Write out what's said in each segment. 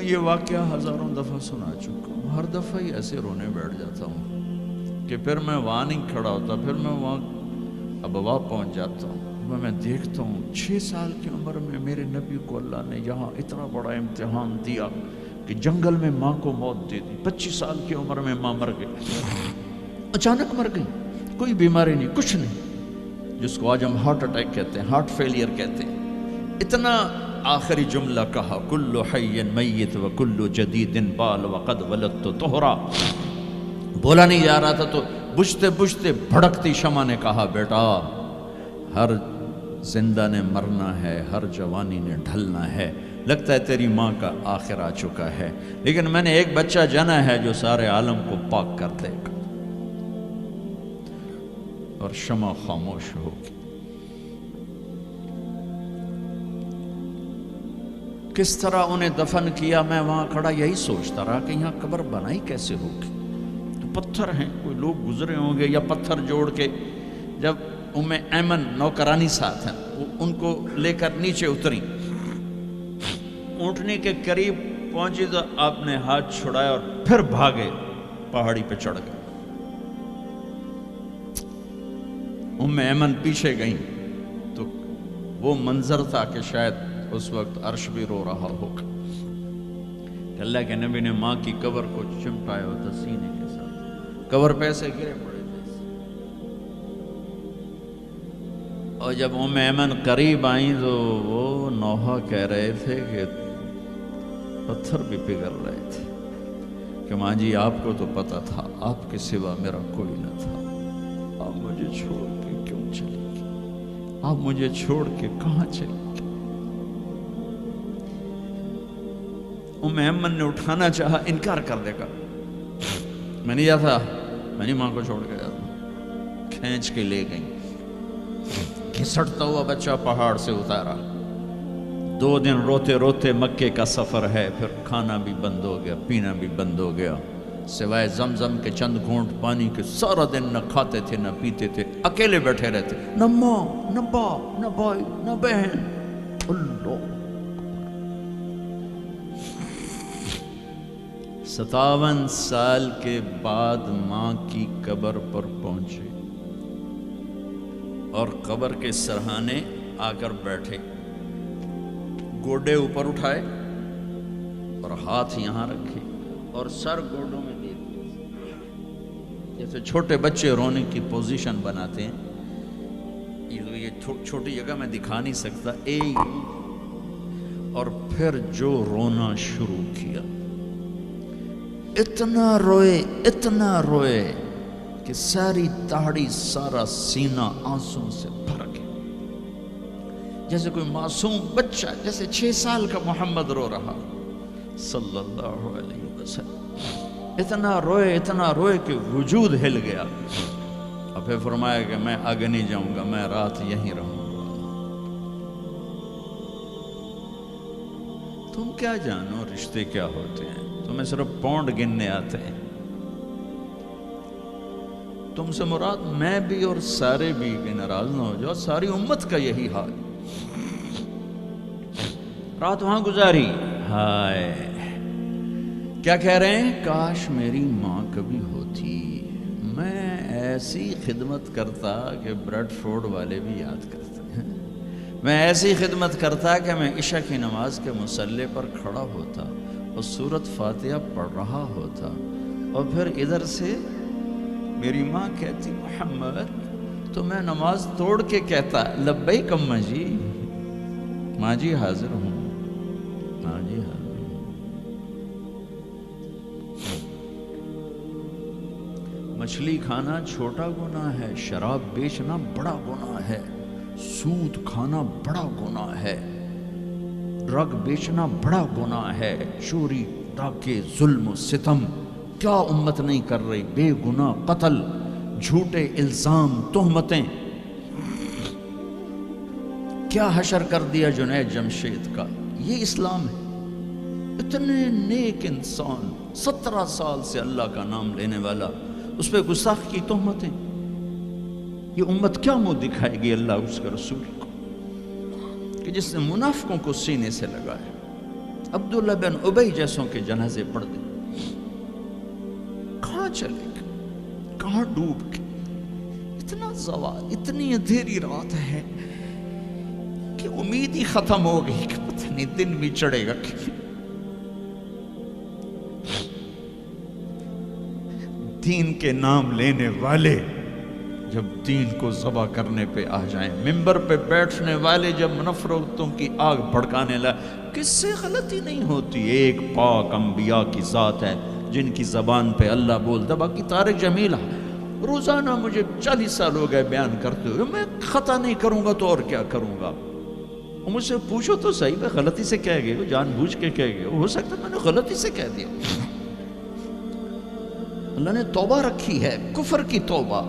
یہ واقعہ ہزاروں دفعہ سنا چکا ہوں، ہر دفعہ ہی ایسے رونے بیٹھ جاتا ہوں کہ پھر میں وہاں نہیں کھڑا ہوتا، پھر میں وہاں ابوا پہنچ جاتا ہوں۔ میں دیکھتا ہوں 6 سال کی عمر میں میرے نبی کو اللہ نے یہاں اتنا بڑا امتحان دیا کہ جنگل میں ماں کو موت دے دی۔ 25 سال کی عمر میں ماں مر گئی، اچانک مر گئی، کوئی بیماری نہیں، کچھ نہیں، جس کو آج ہم ہارٹ اٹیک کہتے ہیں، ہارٹ فیلئر کہتے ہیں۔ اتنا آخری جملہ کہا، کل حی میت و کل جدید بال وقد ولدت طہرا۔ بولا نہیں جا رہا تھا تو بجھتے بجھتے بھڑکتی شمع نے کہا، بیٹا ہر زندہ نے مرنا ہے، ہر جوانی نے ڈھلنا ہے، لگتا ہے تیری ماں کا آخر آ چکا ہے، لیکن میں نے ایک بچہ جنا ہے جو سارے عالم کو پاک کر دے گا۔ اور شمع خاموش ہوگی۔ کس طرح انہیں دفن کیا، میں وہاں کھڑا یہی سوچتا رہا کہ یہاں قبر بنائی کیسے ہوگی۔ تو پتھر ہیں، کوئی لوگ گزرے ہوں گے یا پتھر جوڑ کے، جب ایمن نوکرانی ساتھ ہیں، وہ ان کو لے کر نیچے اتری، اونٹنی کے قریب پہنچی تو آپ نے ہاتھ چھڑایا اور پھر بھاگے، پہاڑی پہ چڑھ گئے۔ ایمن پیچھے گئیں تو وہ منظر تھا کہ شاید اس وقت عرش بھی رو رہا ہوگا کہ اللہ کے نبی نے ماں کی قبر کو چمٹایا ہوتا سینے کے ساتھ، قبر پہ سے گرے پڑے تھے۔ اور جب ایمن قریب آئیں تو وہ نوحہ کہہ رہے تھے کہ پتھر بھی پگھل رہے تھے کہ ماں جی آپ کو تو پتا تھا آپ کے سوا میرا کوئی نہ تھا، آپ مجھے چھوڑ کے کیوں چلی گئی، آپ مجھے چھوڑ کے کہاں چلی گئی۔ ایمن نے اٹھانا چاہا، انکار کر دے گا، میں نہیں جاتا، میں نہیں ماں کو چھوڑ کے جاتا۔ کھینچ کے لے گئیں، گھسٹتا ہوا بچہ پہاڑ سے اتارا۔ 2 دن روتے روتے مکے کا سفر ہے، پھر کھانا بھی بند ہو گیا، پینا بھی بند ہو گیا، سوائے زمزم کے چند گھونٹ پانی کے سارا دن نہ کھاتے تھے نہ پیتے تھے، اکیلے بیٹھے رہتے، نہ ماں نہ باپ نہ بھائی نہ بہن۔ اللہ 57 سال کے بعد ماں کی قبر پر پہنچے اور قبر کے سرہانے آ کر بیٹھے، گوڈے اوپر اٹھائے اور ہاتھ یہاں رکھے اور سر گوڈوں میں دے دیے، جیسے چھوٹے بچے رونے کی پوزیشن بناتے ہیں۔ یہ چھوٹی جگہ میں دکھا نہیں سکتا، اور پھر جو رونا شروع کیا، اتنا روئے کہ ساری داڑھی سارا سینہ آنسوں سے بھر گیا، جیسے کوئی معصوم بچہ، جیسے 6 سال کا محمد رو رہا صلی اللہ علیہ وسلم۔ اتنا روئے کہ وجود ہل گیا، اور پھر فرمایا کہ میں آگے نہیں جاؤں گا، میں رات یہیں رہوں گا۔ تم کیا جانو رشتے کیا ہوتے ہیں، تمہیں صرف پونڈ گننے آتے ہیں۔ تم سے مراد میں بھی اور سارے بھی، کہ ناراض نہ ہو جاؤ، ساری امت کا یہی حال۔ رات وہاں گزاری، ہائے کیا کہہ رہے ہیں، کاش میری ماں کبھی ہوتی، میں ایسی خدمت کرتا کہ بریڈ فورڈ والے بھی یاد کرتے ہیں، میں ایسی خدمت کرتا کہ میں عشاء کی نماز کے مصلی پر کھڑا ہوتا اور سورۃ فاتحہ پڑھ رہا ہوتا، اور پھر ادھر سے میری ماں کہتی محمد، تو میں نماز توڑ کے کہتا لبیک اماں جی، ماں جی حاضر ہوں، ماں جی حاضر ہوں۔ مچھلی کھانا چھوٹا گناہ ہے، شراب بیچنا بڑا گناہ ہے، سود کھانا بڑا گناہ ہے، ڈرگ بیچنا بڑا گناہ ہے، چوری ڈاکے ظلم و ستم کیا امت نہیں کر رہی، بے گناہ قتل، جھوٹے الزام تہمتیں، کیا حشر کر دیا جنید جمشید کا۔ یہ اسلام ہے۔ اتنے نیک انسان، 17 سال سے اللہ کا نام لینے والا، اس پہ گستاخ کی تہمتیں، یہ امت کیا منہ دکھائے گی اللہ اس کے رسول کو، کہ جس نے منافقوں کو سینے سے لگایا۔ عبداللہ بن ابی جیسوں کے جنازے پڑھ دے. کہاں چلے گئے, کہاں ڈوب گئے. اتنا زوال, اتنی اندھیری رات ہے کہ امید ہی ختم ہو گئی کہ پتہ نہیں دن بھی چڑھے گا. دین کے نام لینے والے جب دین کو ذبح کرنے پہ آ جائیں, ممبر پہ بیٹھنے والے جب نفرتوں کی آگ بھڑکانے لگے, کس سے غلطی نہیں ہوتی. ایک پاک انبیاء کی ذات ہے جن کی زبان پہ اللہ بولتا. باقی طارق جمیل روزانہ مجھے 40 سال ہو گئے بیان کرتے ہوئے, میں خطا نہیں کروں گا تو اور کیا کروں گا. مجھ سے پوچھو تو صحیح, میں غلطی سے کہہ گئے, جان بوجھ کے کہہ گئے, ہو سکتا میں نے غلطی سے کہہ دیا. اللہ نے توبہ رکھی ہے, کفر کی توبہ.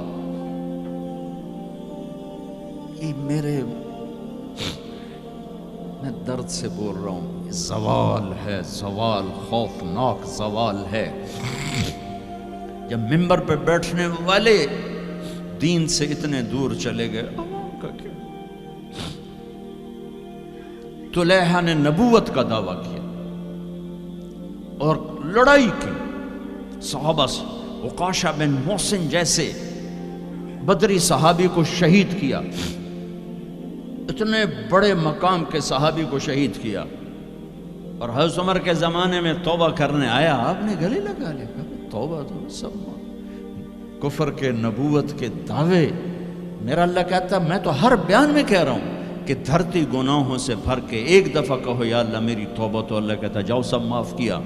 یہ میں درد سے بول رہا ہوں, زوال ہے, زوال, خوفناک زوال ہے. جب ممبر پہ بیٹھنے والے دین سے اتنے دور چلے گئے, عوام کا کیا. طلحہ نے نبوت کا دعویٰ کیا اور لڑائی کی صحابہ سے. عکاشہ بن محسن جیسے بدری صحابی کو شہید کیا, اتنے بڑے مقام کے صحابی کو شہید کیا. اور حضرت عمر کے زمانے میں توبہ کرنے آیا, آپ نے گلے لگا لیا, توبہ تو سب کفر کے نبوت کے دعوے. میرا اللہ کہتا میں تو ہر بیان میں کہہ رہا ہوں کہ دھرتی گناہوں سے بھر کے ایک دفعہ کہو یا اللہ میری توبہ, تو اللہ کہتا جاؤ سب معاف کیا.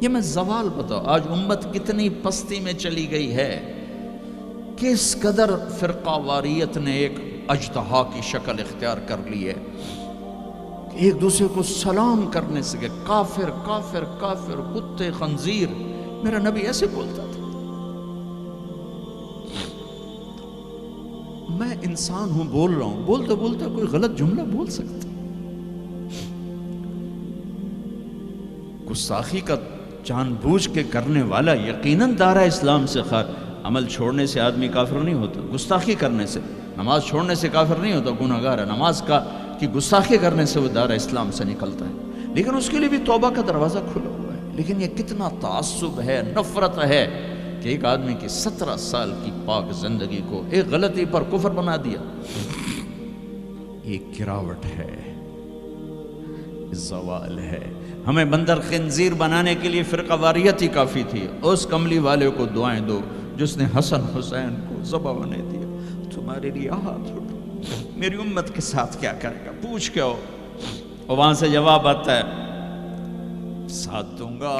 یہ میں زوال بتاؤ, آج امت کتنی پستی میں چلی گئی ہے, کس قدر فرقہ واریت نے ایک اجتہا کی شکل اختیار کر لی ہے. ایک دوسرے کو سلام کرنے سے کہ کافر کافر کافر, کتے خنزیر. میرا نبی ایسے بولتا تھا. میں انسان ہوں, بول رہا ہوں, بولتا بولتا کوئی غلط جملہ بول سکتا. گستاخی کا جان بوجھ کے کرنے والا یقیناً دارہ اسلام سے عمل چھوڑنے سے آدمی کافر نہیں ہوتا, گستاخی کرنے سے, نماز چھوڑنے سے کافر نہیں ہوتا, گناہگار ہے. نماز کی گستاخی کرنے سے وہ دارہ اسلام سے نکلتا ہے, لیکن اس کے لیے بھی توبہ کا دروازہ کھلا ہوا ہے. لیکن یہ کتنا تعصب ہے, نفرت ہے کہ ایک آدمی کی 17 سال کی پاک زندگی کو ایک غلطی پر کفر بنا دیا. یہ گراوٹ ہے, زوال ہے. ہمیں بندر خنزیر بنانے کے لیے فرقہ واریت ہی کافی تھی. اس کملی والے کو دعائیں دو جس نے حسن حسین کو ذبح بنے دیا. تمہارے لیے ہاتھ اٹھو, میری امت کے ساتھ کیا کرے گا, پوچھ کے ہو. اور وہاں سے جواب آتا ہے ساتھ دوں گا.